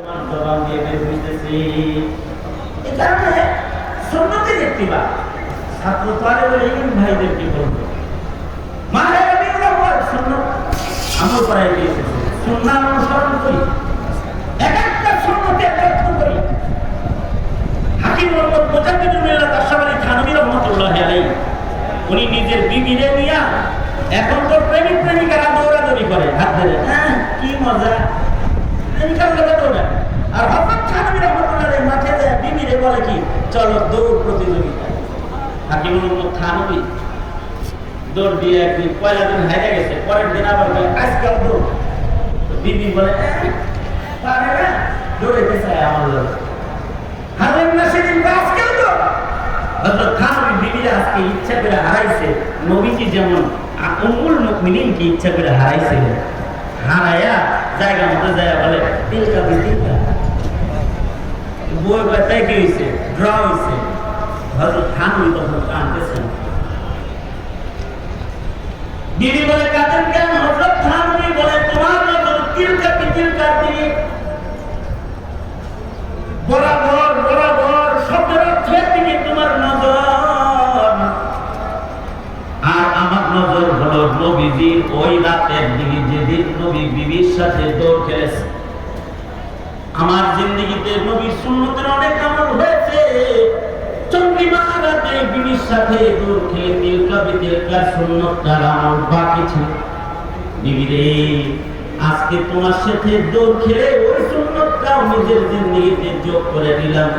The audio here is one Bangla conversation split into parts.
জবান দিয়ে বের হইতেছি। এই কারণে সুন্নতের ইত্তিবা ছাত্র তালেবুল ইলম ভাইদেরকে বলবো, মাহে রবিউল আউয়াল সুন্নাত আমল করাই দিয়েছে, সুন্নাহ অনুসরণ করি, এক একটা সুন্নতে যত্ন করি। হাকিম মুহাম্মদ মুজাদ্দিদুল মিল্লাত আশরাফ আলী থানভী রাহমাতুল্লাহি আলাইহি উনি নিজের বিবিরে নিয়া, এখন তো প্রেমিক প্রেমিকারা দৌড়াদৌড়ি করে হাত ধরে, হ্যাঁ কি মজা, প্রেমিকার লোকে দৌড়ায়। আর হযরত থানভী রাহমাতুল্লাহি আলাইহি মাঠে যায় বিবিরে বলে কি, চলো দৌড় প্রতিযোগিতা। হাকিম মুহাম্মদ থানভী দৌড় দিয়ে একদিন পয়লা দিন হারিয়ে গেছে, পরের দিন আবার আজকাল দৌড়। বিবি বলে পারে না, দৌড়াইতে চায় আমার লোক, হারেন না সেদিন আজকাল দৌড়। হযরত থানভী বিবিরে আজকে ইচ্ছা করে হারাইছে, নবীজি যেমন উম্মুল মুমিনিনকে ইচ্ছা করে হারাইছিল, হারাইয়া জায়গা মতো যায় বলে তিলকা বিতিলকা, বই বাতায় কি হয়েছে, ড্র হয়েছে। হযরত থানভী তখন কাঁদতেছেন। বিবি বলে কাঁদেন কেন? হযরত থানভী বলে তোমার নজর তিলকা বিতিলকার দিকে বরাবর বরাবর শব্দের অর্থের দিকে তোমার নজর, আর আমার নজর হলো নবীজির ওই রাতের দিকে যেদিন নবী বিবির সাথে দৌড় খেলেছে। আমার জিন্দেগিতে নবীর সুন্নতের অনেক আমল হয়েছে, চন্দ্রিমা রাতে বিবির সাথে দৌড় খেলে তিলকা বিতিলকার সুন্নতটার আমল বাকি ছিল। বিবি রে, আজকে তোমার সাথে দৌড় খেলে ওই সুন্নতটাও নিজের জিন্দেগিতে যোগ করে দিলাম।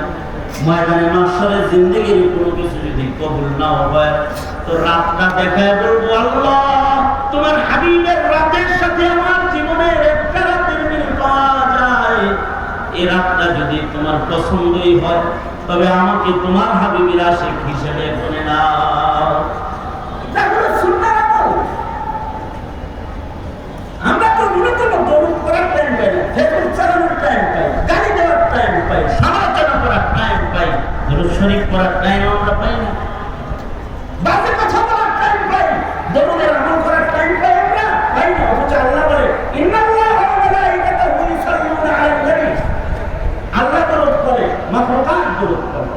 ময়দানে মাহশরের জিন্দেগির কোনো কিছু যদি কবুল না হয়, তো রাতটা দেখায় বলবো, আল্লাহ তোমার হাবিবের রাতের সাথে আমার জীবনের একটা রাতের মিল পাওয়া যায়, এই রাতটা যদি তোমার পছন্দই হয়, তবে আমাকে তোমার হাবিবের আশিক হিসেবে মনে নাও। আমরা তো মূলত দৌড় করার টাইম পাই না, ফেসবুক চালানোর টাইম পাই, গাড়ি দেওয়ার টাইম পাই, সমালোচনা করার টাইম পাই, দরুদ শরীফ পড়ার টাইম আমরা পাই না, বাজে কথা বলার টাইম পাই, দরুদের আমল করার টাইম পাই আমরা পাই না। অথচ আল্লাহ বলে ইন্নাল্লাহা ওয়া মালাইকাতাহু ইউসাল্লুনা আলান নবী, আল্লাহ দরুদ পড়ে, মাখলুকাত দরুদ পড়ে।